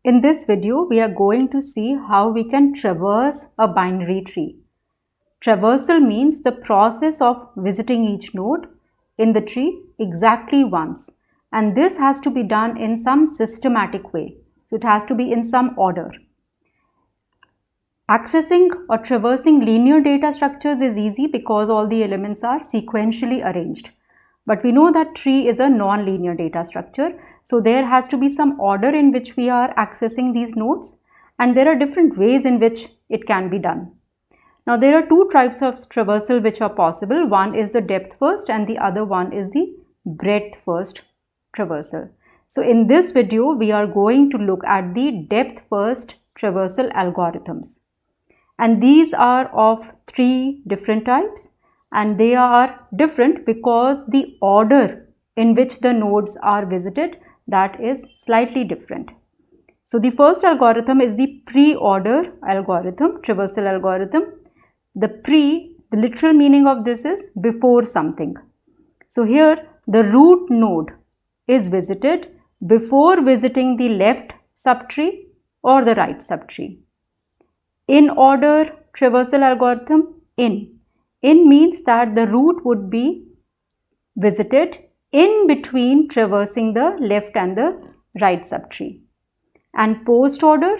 In this video, we are going to see how we can traverse a binary tree. Traversal means the process of visiting each node in the tree exactly once, and this has to be done in some systematic way. So it has to be in some order. Accessing or traversing linear data structures is easy because all the elements are sequentially arranged. But we know that tree is a non-linear data structure, so there has to be some order in which we are accessing these nodes, and there are different ways in which it can be done. Now there are two types of traversal which are possible. One is the depth first and the other one is the breadth first traversal. So in this video we are going to look at the depth first traversal algorithms, and these are of three different types, and they are different because the order in which the nodes are visited, that is slightly different. So the first algorithm is the pre-order algorithm, traversal algorithm. The literal meaning of this is before something. So here the root node is visited before visiting the left subtree or the right subtree. In-order traversal algorithm, in means that the root would be visited in between traversing the left and the right subtree. And post-order,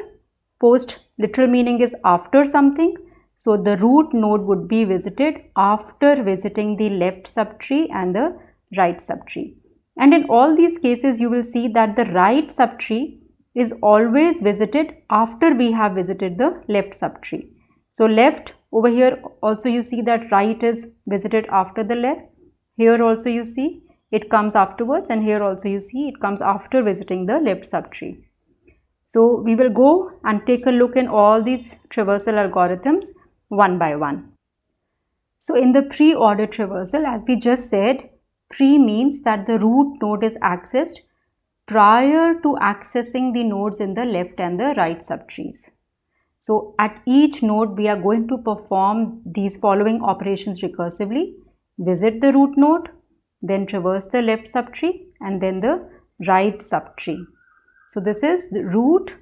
post literal meaning is after something, so the root node would be visited after visiting the left subtree and the right subtree. And in all these cases you will see that the right subtree is always visited after we have visited the left subtree. So left, over here also you see that right is visited after the left. Here also you see it comes afterwards, and here also you see it comes after visiting the left subtree. So we will go and take a look in all these traversal algorithms one by one. So in the pre-order traversal, as we just said, pre means that the root node is accessed prior to accessing the nodes in the left and the right subtrees. So at each node we are going to perform these following operations recursively: visit the root node, then traverse the left subtree, and then the right subtree. So this is the root,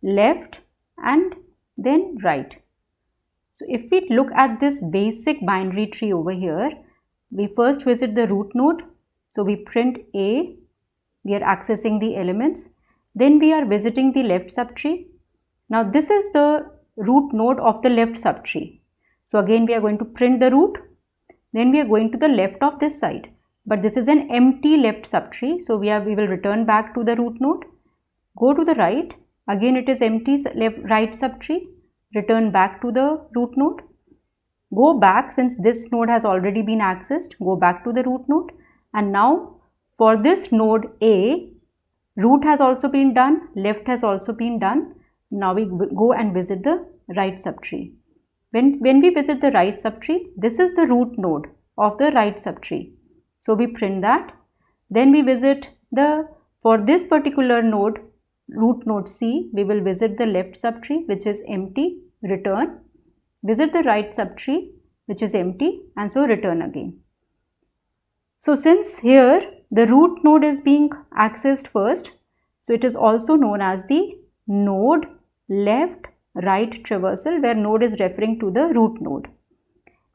left, and then right. So if we look at this basic binary tree over here, we first visit the root node. So we print A, we are accessing the elements, then we are visiting the left subtree. Now this is the root node of the left subtree. So again we are going to print the root, then we are going to the left of this side, but this is an empty left subtree, so we will return back to the root node. Go to the right, again it is empty right subtree, return back to the root node. Go back, since this node has already been accessed, go back to the root node, and now for this node A, root has also been done, left has also been done. Now we go and visit the right subtree. When we visit the right subtree, this is the root node of the right subtree. So we print that. Then we visit for this particular node, root node C, we will visit the left subtree which is empty, return. Visit the right subtree which is empty, and so return again. So since here the root node is being accessed first, so it is also known as the node left right traversal, where node is referring to the root node.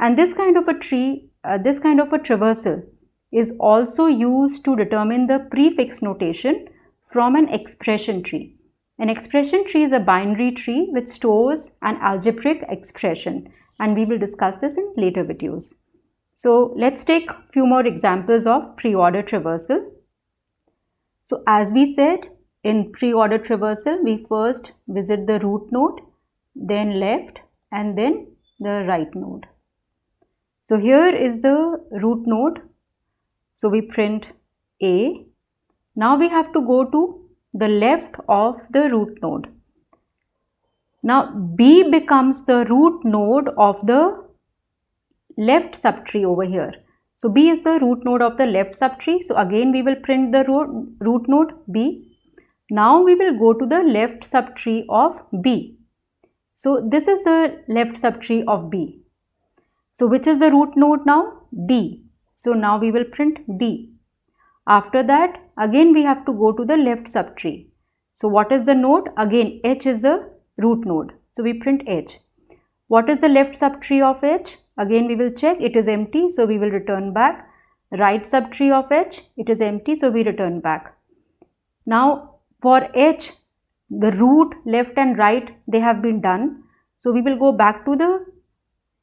And this kind of a tree, this kind of a traversal is also used to determine the prefix notation from an expression tree. An expression tree is a binary tree which stores an algebraic expression, and we will discuss this in later videos. So let's take a few more examples of pre-order traversal. So as we said, in pre-order traversal, we first visit the root node, then left, and then the right node. So here is the root node. So we print A. Now we have to go to the left of the root node. Now B becomes the root node of the left subtree over here. So B is the root node of the left subtree. So again we will print the root node B. Now we will go to the left subtree of B. So this is the left subtree of B. So which is the root node now? D. So now we will print D. After that again we have to go to the left subtree. So what is the node? Again, H is the root node. So we print H. What is the left subtree of H? Again, we will check. It is empty. So we will return back. Right subtree of H, it is empty. So we return back. Now for H, the root, left and right, they have been done. So we will go back to the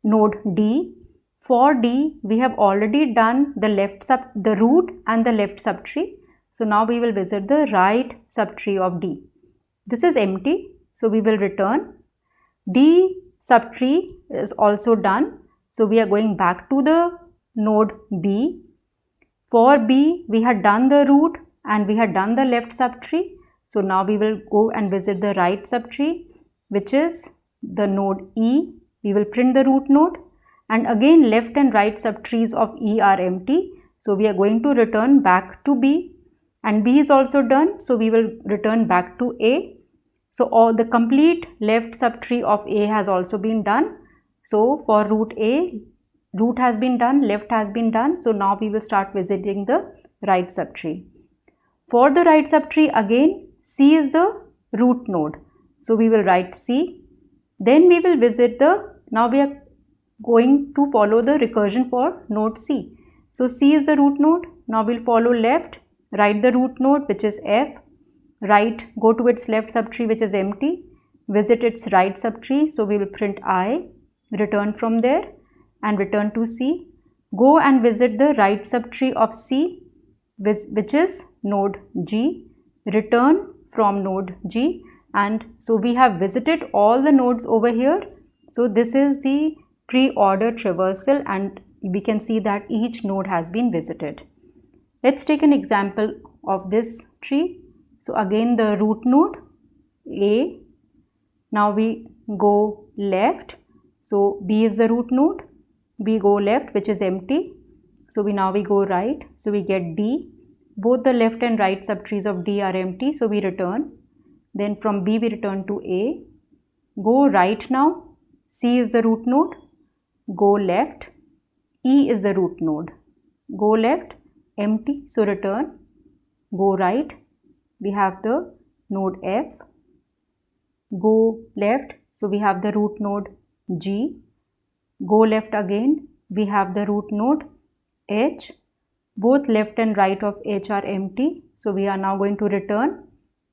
node D. For D, we have already done the root and the left subtree. So now we will visit the right subtree of D. This is empty. So we will return. D subtree is also done. So we are going back to the node B. For B, we had done the root and we had done the left subtree. So now we will go and visit the right subtree, which is the node E. We will print the root node, and again left and right subtrees of E are empty. So we are going to return back to B, and B is also done. So we will return back to A. So all the complete left subtree of A has also been done. So for root A, root has been done, left has been done. So now we will start visiting the right subtree. For the right subtree, again C is the root node. So we will write C. Then we will visit now we are going to follow the recursion for node C. So C is the root node. Now we'll follow left, write the root node, which is F. Right, go to its left subtree, which is empty. Visit its right subtree. So we will print I, return from there and return to C. Go and visit the right subtree of C, which is node G. Return from node G. And so we have visited all the nodes over here. So this is the pre-order traversal, and we can see that each node has been visited. Let's take an example of this tree. So again the root node A. Now we go left. So B is the root node. We go left, which is empty. So now we go right. So we get D. Both the left and right subtrees of D are empty. So we return. Then from B we return to A. Go right now. C is the root node. Go left. E is the root node. Go left, empty. So return. Go right. We have the node F. Go left. So we have the root node G. Go left again. We have the root node H. Both left and right of H are empty. So we are now going to return.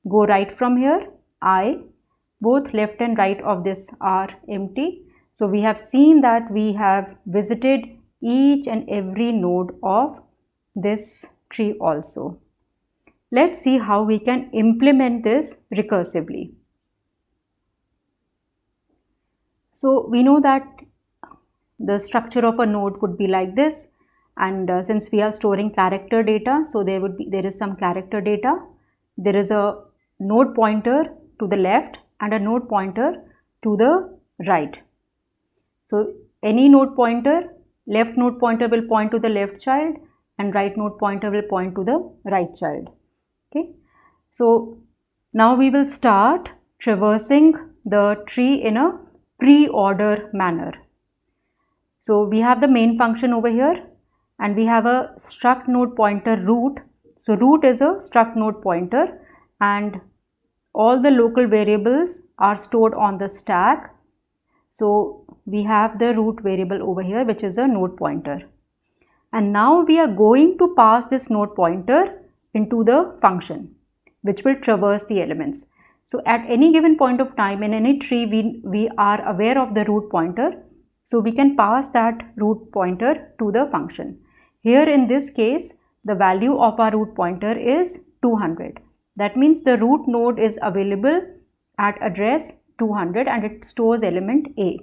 Go right from here, I. Both left and right of this are empty. So we have seen that we have visited each and every node of this tree also. Let's see how we can implement this recursively. So we know that the structure of a node could be like this, and since we are storing character data, so there is some character data. There is a node pointer to the left and a node pointer to the right. So any node pointer, left node pointer will point to the left child and right node pointer will point to the right child. Okay. So now we will start traversing the tree in a pre-order manner. So we have the main function over here and we have a struct node pointer root. So root is a struct node pointer and all the local variables are stored on the stack. So we have the root variable over here, which is a node pointer. And now we are going to pass this node pointer into the function, which will traverse the elements. So at any given point of time in any tree, we are aware of the root pointer. So we can pass that root pointer to the function. Here in this case, the value of our root pointer is 200. That means the root node is available at address 200 and it stores element A.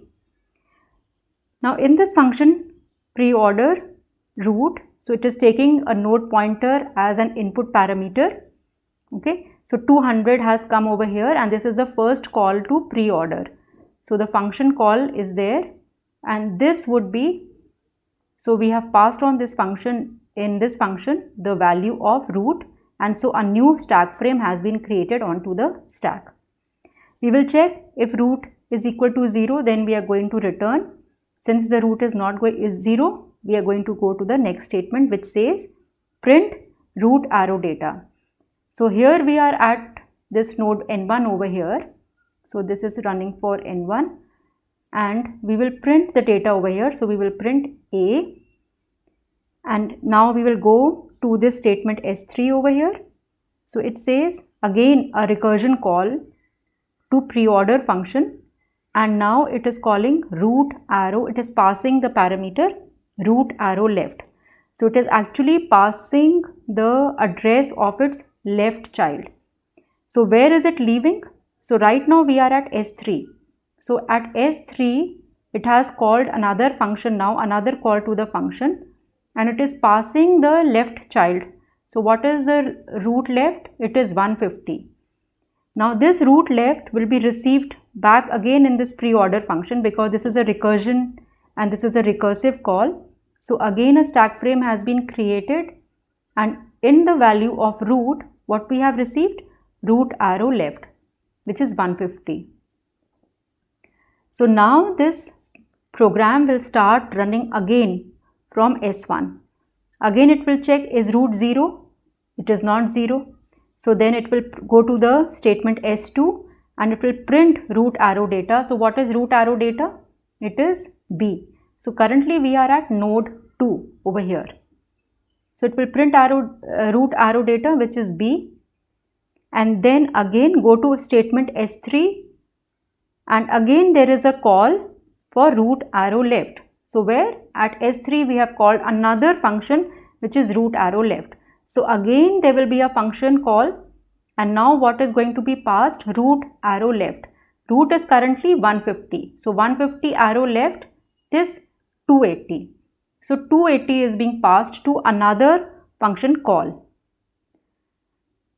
Now in this function preorder root, so it is taking a node pointer as an input parameter. Okay, so 200 has come over here and this is the first call to preorder. So the function call is there and this would be, so we have passed on this function, in this function the value of root, and so a new stack frame has been created onto the stack. We will check if root is equal to 0, then we are going to return. Since the root is is 0, we are going to go to the next statement which says print root arrow data. So here we are at this node n1 over here. So this is running for n1 and we will print the data over here. So we will print A, and now we will go to this statement S3 over here. So it says again a recursion call to preorder function, and now it is calling root arrow. It is passing the parameter root arrow left. So it is actually passing the address of its left child. So where is it leaving? So right now we are at S3. So at S3 it has called another function now, another call to the function, and it is passing the left child. So what is the root left? It is 150. Now this root left will be received back again in this preorder function, because this is a recursion and this is a recursive call. So again a stack frame has been created, and in the value of root, what we have received? Root arrow left, which is 150. So now this program will start running again from S1. Again it will check, is root 0? It is not 0. So then it will go to the statement S2 and it will print root arrow data. So what is root arrow data? It is B. So currently we are at node 2 over here. So it will print root arrow data, which is B, and then again go to statement S3, and again there is a call for root arrow left. So where? At S3 we have called another function which is root arrow left. So again there will be a function call, and now what is going to be passed? Root arrow left. Root is currently 150. So 150 arrow left is 280. So 280 is being passed to another function call.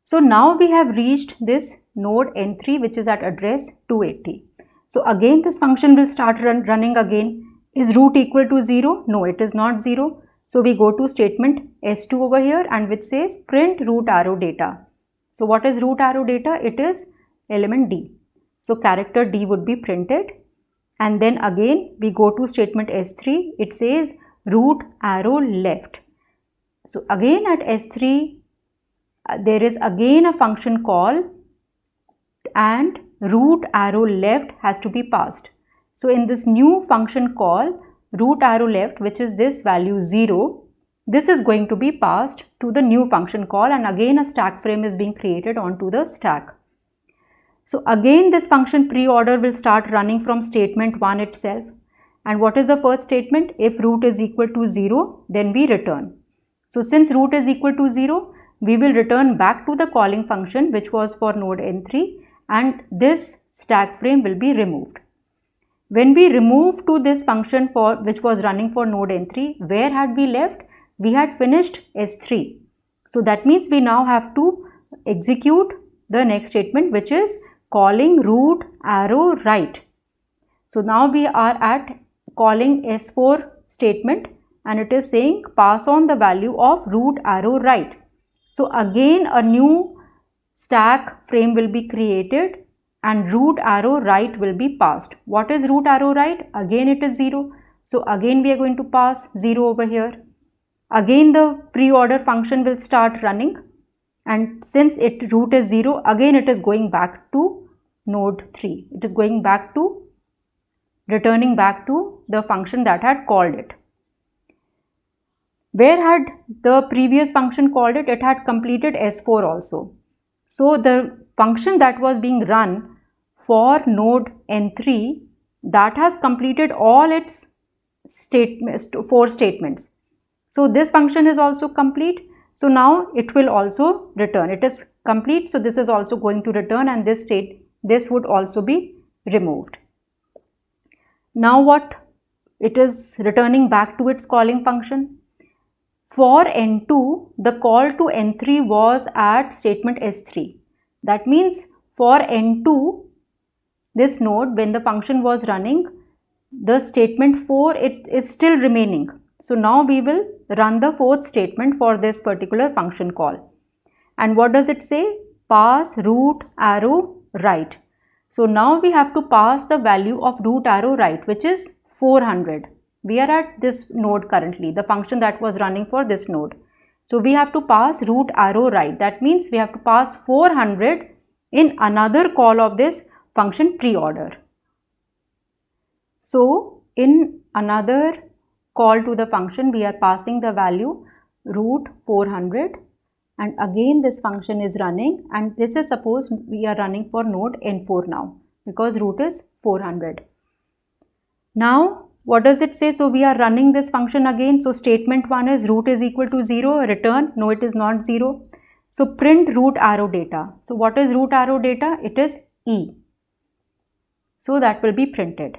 So now we have reached this node N3, which is at address 280. So again this function will start running again. Is root equal to 0? No, it is not 0. So we go to statement S2 over here, and which says print root arrow data. So what is root arrow data? It is element D. So character D would be printed, and then again we go to statement S3. It says root arrow left. So again at S3 there is again a function call, and root arrow left has to be passed. So in this new function call, root arrow left, which is this value 0, this is going to be passed to the new function call, and again a stack frame is being created onto the stack. So again this function preorder will start running from statement 1 itself. And what is the first statement? If root is equal to 0, then we return. So since root is equal to 0, we will return back to the calling function which was for node N3, and this stack frame will be removed. When we remove to this function which was running for node N3, where had we left? We had finished S3. So that means we now have to execute the next statement, which is calling root arrow right. So now we are at calling S4 statement, and it is saying pass on the value of root arrow right. So again a new stack frame will be created, and root arrow right will be passed. What is root arrow right? Again it is 0. So again we are going to pass 0 over here. Again the preorder function will start running, and since root is 0, again it is going back to node 3. It is going back to returning back to the function that had called it. Where had the previous function called it? It had completed S4 also. So the function that was being run for node N3, that has completed all its 4 statements. So this function is also complete. So now it will also return. It is complete. So this is also going to return, and this would also be removed. Now what? It is returning back to its calling function. For N2, the call to N3 was at statement S3. That means for N2, this node, when the function was running, the statement 4 it is still remaining. So now we will run the 4th statement for this particular function call. And what does it say? Pass root arrow right. So now we have to pass the value of root arrow right, which is 400. We are at this node currently, the function that was running for this node. So we have to pass root arrow right. That means we have to pass 400 in another call of this function preorder. So in another call to the function, we are passing the value root 400, and again this function is running, and this is suppose we are running for node n4 now because root is 400. Now what does it say? So we are running this function again. So statement 1 is root is equal to 0, return, no it is not 0. So print root arrow data. So what is root arrow data? It is E. So that will be printed.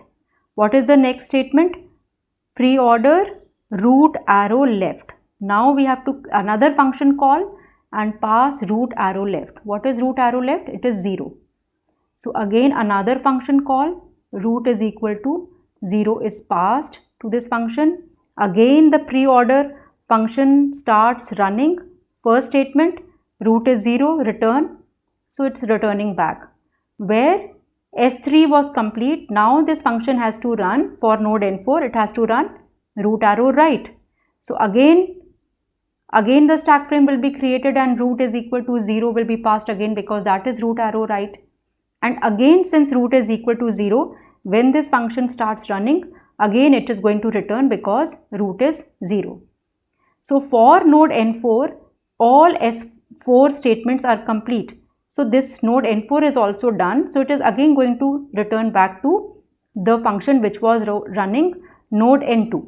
What is the next statement? Preorder root arrow left. Now we have to another function call and pass root arrow left. What is root arrow left? It is 0. So again another function call, root is equal to 0 is passed to this function. Again the preorder function starts running. First statement, root is 0, return. So it's returning back. Where S3 was complete, now this function has to run for node N4, it has to run root arrow right. So again the stack frame will be created and root is equal to 0 will be passed again because that is root arrow right. And again since root is equal to 0, when this function starts running, again it is going to return because root is 0. So for node N4, all S4 statements are complete. So this node N4 is also done. So it is again going to return back to the function which was running node N2.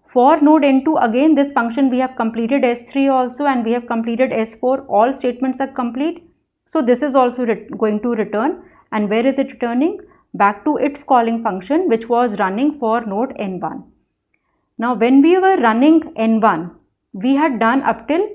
For node N2, again this function we have completed S3 also and we have completed S4. All statements are complete. So this is also going to return. And where is it returning? Back to its calling function which was running for node N1. Now when we were running N1, we had done up till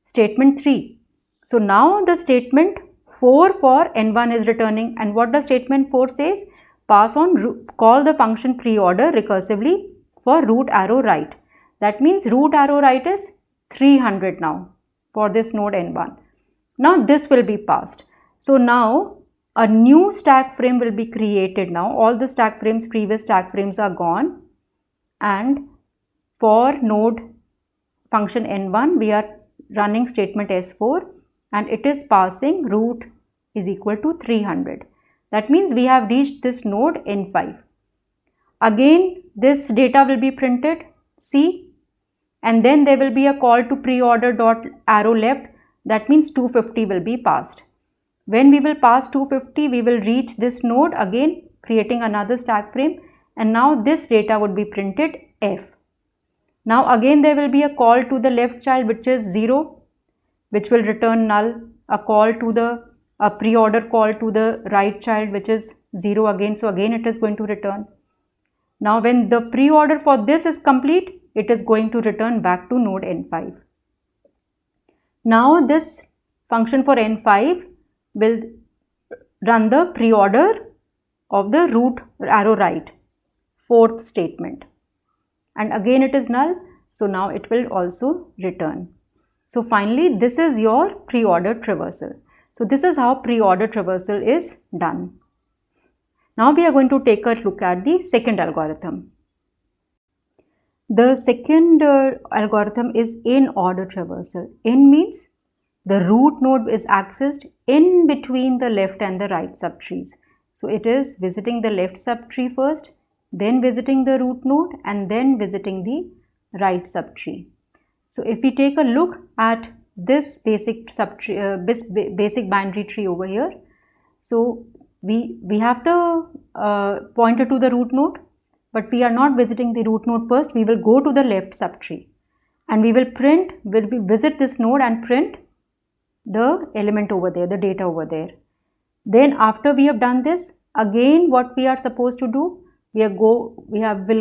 statement 3. So now the statement 4 for N1 is returning, and what does statement 4 says? Pass on, call the function preorder recursively for root arrow right. That means root arrow right is 300 now for this node N1. Now this will be passed. So now a new stack frame will be created now. All the stack frames, previous stack frames are gone, and for node function N1 we are running statement S4 and it is passing root is equal to 300. That means we have reached this node N5. Again this data will be printed C, and then there will be a call to preorder dot arrow left. That means 250 will be passed. When we will pass 250, we will reach this node again, creating another stack frame, and now this data would be printed F. Now again there will be a call to the left child which is 0, which will return null, a call to the preorder call to the right child which is 0 again, so again it is going to return. Now when the preorder for this is complete, it is going to return back to node N5. Now this function for N5 will run the preorder of the root arrow right, fourth statement, and again it is null, so now it will also return. So finally this is your preorder traversal. So this is how preorder traversal is done. Now we are going to take a look at the second algorithm. The second algorithm is in-order traversal. In means the root node is accessed in between the left and the right subtrees. So it is visiting the left subtree first, then visiting the root node, and then visiting the right subtree. So if we take a look at this basic subtree, basic binary tree over here, so we have the pointer to the root node, but we are not visiting the root node first. We will go to the left subtree and we will visit this node and print the element over there, the data over there. Then after we have done this, again what we are supposed to do, will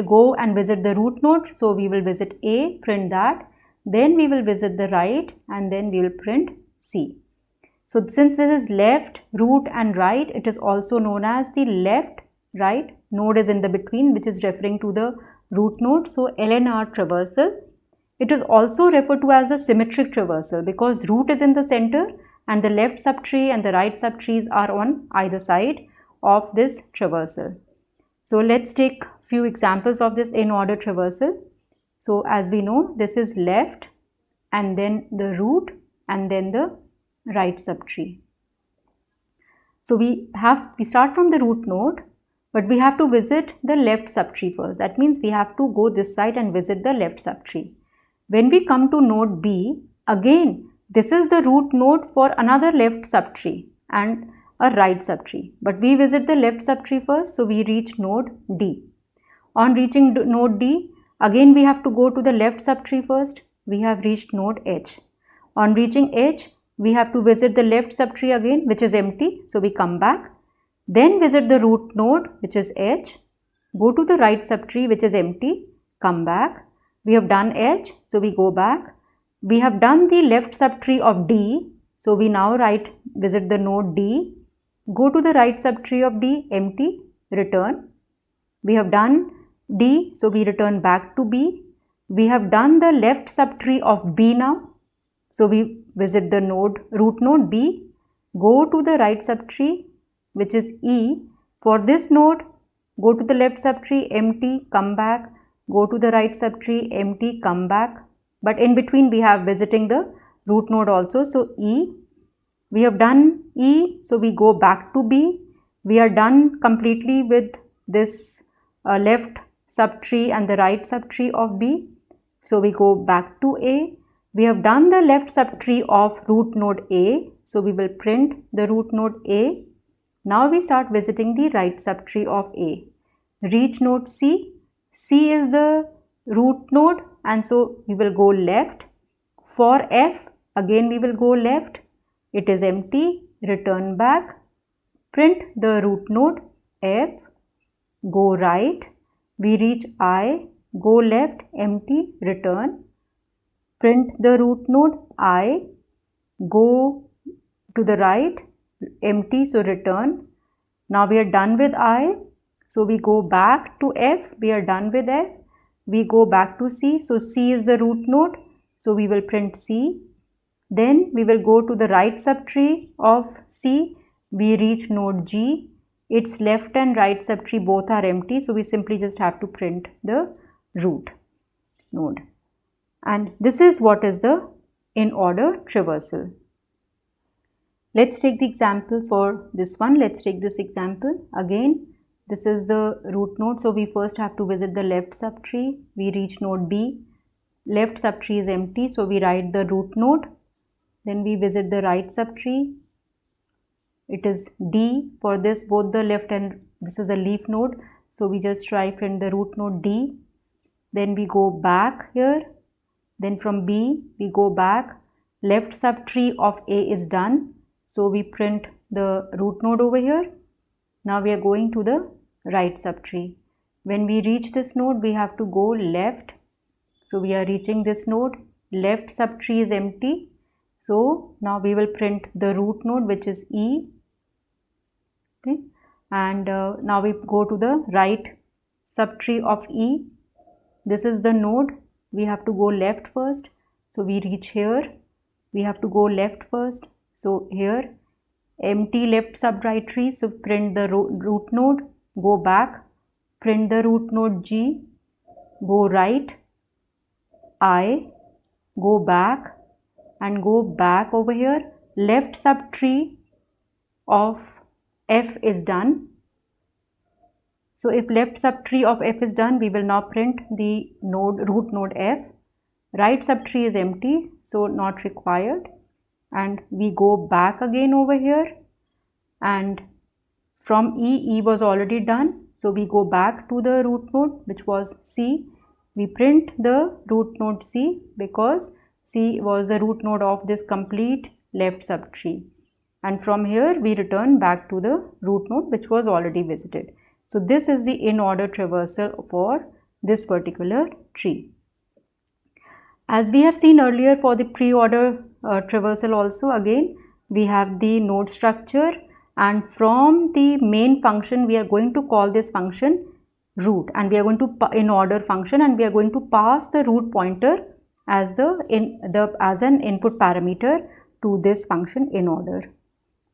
go and visit the root node. So we will visit A, print that, then we will visit the right, and then we will print C. So since this is left, root and right, it is also known as the left right node is in the between, which is referring to the root node. So LNR traversal. It is also referred to as a symmetric traversal because root is in the center and the left subtree and the right subtrees are on either side of this traversal. So let's take few examples of this in-order traversal. So as we know, this is left and then the root and then the right subtree. So we start from the root node, but we have to visit the left subtree first. That means we have to go this side and visit the left subtree. When we come to node B, again this is the root node for another left subtree and a right subtree, but we visit the left subtree first, so we reach node D. On reaching node D, again we have to go to the left subtree first. We have reached node H. On reaching H, we have to visit the left subtree again, which is empty, so we come back. Then visit the root node, which is H. Go to the right subtree, which is empty, come back. We have done H, so we go back. We have done the left subtree of D, so we now visit the node D. Go to the right subtree of D, empty, return. We have done D, so we return back to B. We have done the left subtree of B now, so we visit the root node B. Go to the right subtree, which is E. For this node, go to the left subtree, empty, come back. Go to the right subtree, empty, come back. But in between we have visiting the root node also, so E. We have done E, so we go back to B. We are done completely with this left subtree and the right subtree of B, so we go back to A. We have done the left subtree of root node A, so we will print the root node A. Now we start visiting the right subtree of A. Reach node C. C is the root node, and so we will go left. For F, again we will go left. It is empty, return back, print the root node F, go right, we reach I, go left, empty, return, print the root node I, go to the right, empty, so return. Now we are done with I, so we go back to F, we are done with F, we go back to C, so C is the root node, so we will print C. Then we will go to the right subtree of C, we reach node G, its left and right subtree both are empty, so we simply just have to print the root node. And this is what is the in-order traversal. Let's take the example for this one. Let's take this example. Again, this is the root node, so we first have to visit the left subtree, we reach node B, left subtree is empty, so we write the root node. Then we visit the right subtree, it is D. For this, both the left and this is a leaf node, so we just try print the root node D. Then we go back here, then from B we go back, left subtree of A is done, so we print the root node over here. Now we are going to the right subtree. When we reach this node, we have to go left, so we are reaching this node, left subtree is empty. So now we will print the root node, which is E. Okay. And now we go to the right subtree of E. This is the node. We have to go left first. So we reach here. We have to go left first. So here, empty left subtree. So print the root node. Go back. Print the root node G. Go right. I. Go back. And go back over here, left subtree of F is done. So if left subtree of F is done, we will now print the root node F. Right subtree is empty, so not required. And we go back again over here, and from E was already done, so we go back to the root node, which was C. We print the root node C because C was the root node of this complete left subtree, and from here we return back to the root node which was already visited. So this is the in-order traversal for this particular tree. As we have seen earlier for the pre-order traversal also, again we have the node structure, and from the main function we are going to call this function root, and we are going to in-order function, and we are going to pass the root pointer as an input parameter to this function in-order.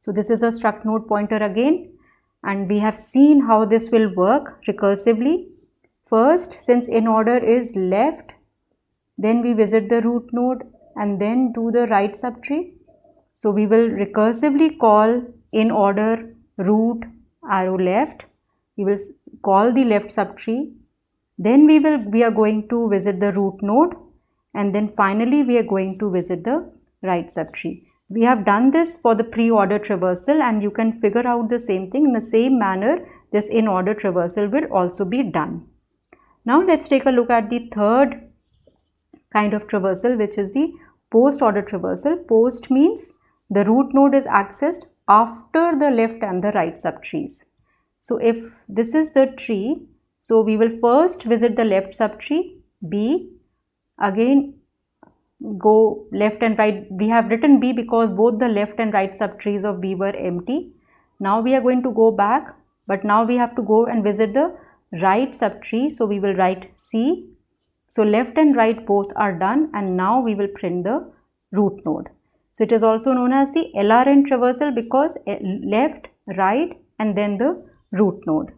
So this is a struct node pointer again, and we have seen how this will work recursively. First, since in-order is left, then we visit the root node and then do the right subtree. So we will recursively call in-order root, arrow left. We will call the left subtree. Then we are going to visit the root node, and then finally we are going to visit the right subtree. We have done this for the pre-order traversal, and you can figure out the same thing in the same manner. This in-order traversal will also be done. Now let's take a look at the third kind of traversal, which is the post-order traversal. Post means the root node is accessed after the left and the right subtrees. So if this is the tree, so we will first visit the left subtree B, again go left and right. We have written B because both the left and right subtrees of B were empty. Now we are going to go back, but now we have to go and visit the right subtree. So we will write C. So left and right both are done, and now we will print the root node. So it is also known as the LRN traversal because left, right, and then the root node.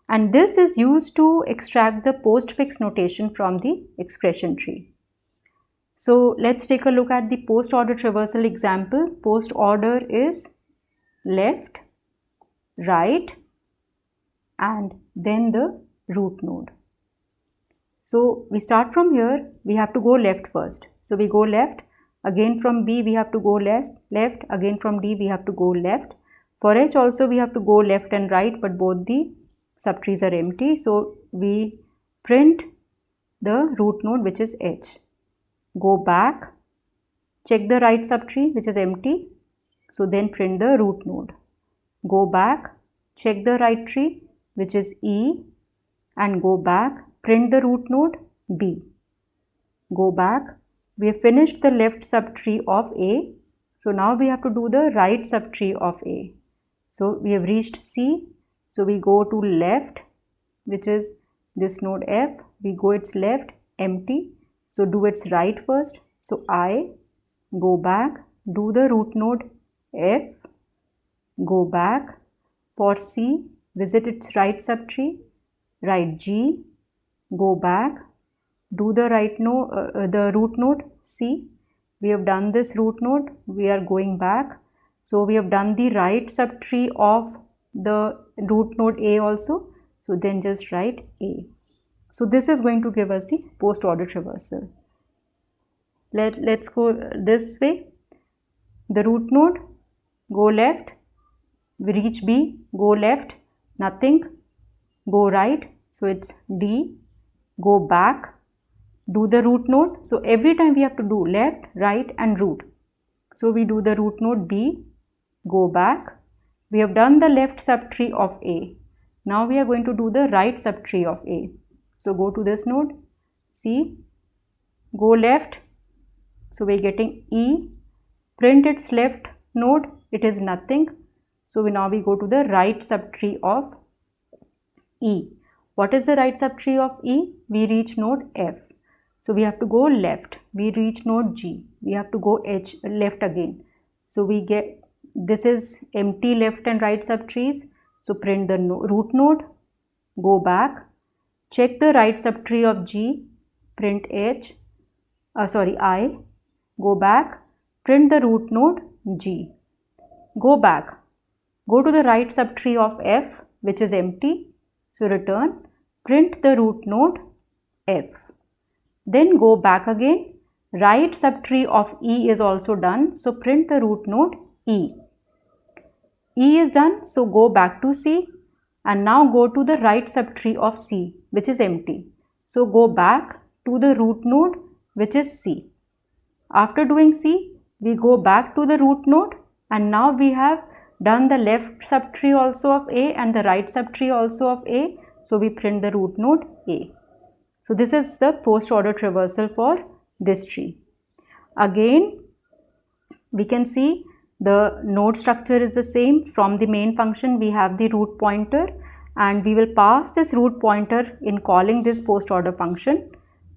And this is used to extract the postfix notation from the expression tree. So let's take a look at the post-order traversal example. Post-order is left, right, and then the root node. So we start from here. We have to go left first. So we go left. Again from B we have to go left. Again from D we have to go left. For H also we have to go left and right, but both the subtrees are empty. So we print the root node, which is H. Go back, check the right subtree, which is empty. So then print the root node. Go back, check the right tree, which is E, and go back, print the root node B. Go back. We have finished the left subtree of A. So now we have to do the right subtree of A. So we have reached C. So we go to left, which is this node F. We go its left, empty. So do its right first. So I, go back, do the root node F, go back. For C, visit its right subtree, write G, go back, do the right node, the root node C. We have done this root node. We are going back. So we have done the right subtree of the root node A also. So then just write A. So this is going to give us the post-order traversal. Let's go this way. The root node, go left, we reach B, go left, nothing, go right, so it's D, go back, do the root node. So every time we have to do left, right, and root. So we do the root node B, go back. We have done the left subtree of A. Now we are going to do the right subtree of A. So go to this node, C, go left. So we are getting E, print its left node, it is nothing. So now we go to the right subtree of E. What is the right subtree of E? We reach node F. So we have to go left. We reach node G. We have to go H left again. So we get, this is empty left and right subtrees. So print the root node, go back, check the right subtree of G, print I, go back, print the root node G, go back, go to the right subtree of F, which is empty. So return, print the root node F. Then go back again, right subtree of E is also done. So print the root node E. E is done, so go back to C and now go to the right subtree of C, which is empty. So go back to the root node, which is C. After doing C, we go back to the root node, and now we have done the left subtree also of A and the right subtree also of A. So we print the root node A. So this is the post-order traversal for this tree. Again, we can see the node structure is the same. From the main function, we have the root pointer, and we will pass this root pointer in calling this post-order function.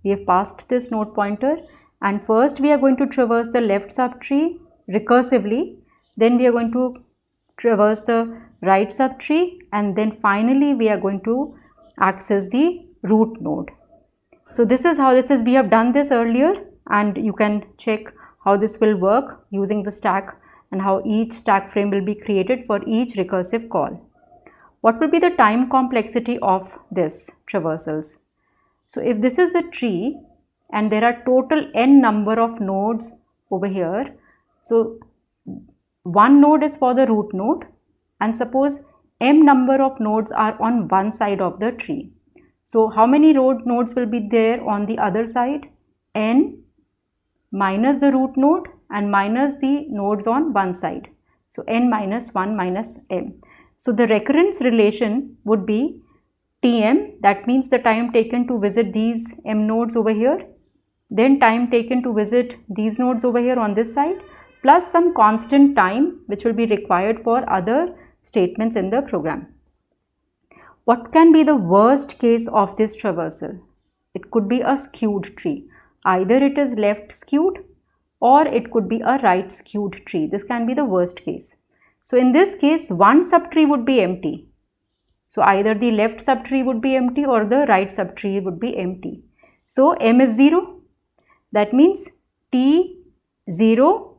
We have passed this node pointer, and first we are going to traverse the left subtree recursively. Then we are going to traverse the right subtree, and then finally we are going to access the root node. So this is how this is. We have done this earlier, and you can check how this will work using the stack and how each stack frame will be created for each recursive call. What will be the time complexity of this traversals? So if this is a tree and there are total n number of nodes over here, so one node is for the root node, and suppose m number of nodes are on one side of the tree. So how many nodes will be there on the other side? N minus the root node and minus the nodes on one side. So n minus 1 minus m. So the recurrence relation would be Tm, that means the time taken to visit these m nodes over here, then time taken to visit these nodes over here on this side, plus some constant time which will be required for other statements in the program. What can be the worst case of this traversal? It could be a skewed tree. Either it is left skewed or it could be a right skewed tree. This can be the worst case. So in this case, one subtree would be empty. So either the left subtree would be empty or the right subtree would be empty. So m is 0. That means T0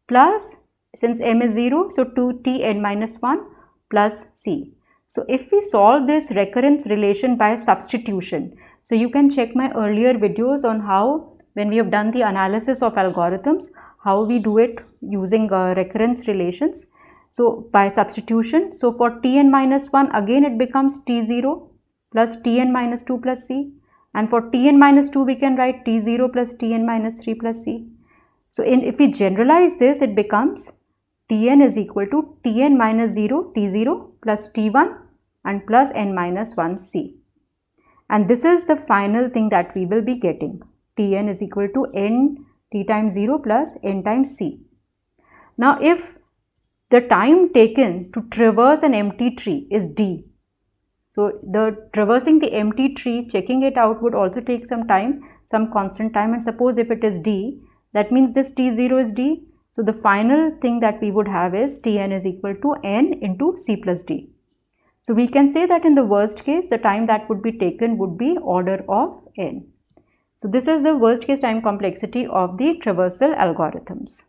plus, since m is 0, so 2Tn minus 1 plus C. So if we solve this recurrence relation by substitution, so you can check my earlier videos on how, when we have done the analysis of algorithms, how we do it using recurrence relations. So by substitution, so for Tn minus 1, again it becomes T0 plus Tn minus 2 plus C, and for Tn minus 2 we can write T0 plus Tn minus 3 plus C. So if we generalize this, it becomes Tn is equal to Tn minus 0 T0 plus T1 and plus n minus 1 C. And this is the final thing that we will be getting. Tn is equal to n T times 0 plus n times C. Now if the time taken to traverse an empty tree is d, so the traversing the empty tree, checking it out would also take some time, some constant time, and suppose if it is d, that means this T0 is d. So the final thing that we would have is Tn is equal to n into C plus d. So we can say that in the worst case, the time that would be taken would be order of n. So this is the worst case time complexity of the traversal algorithms.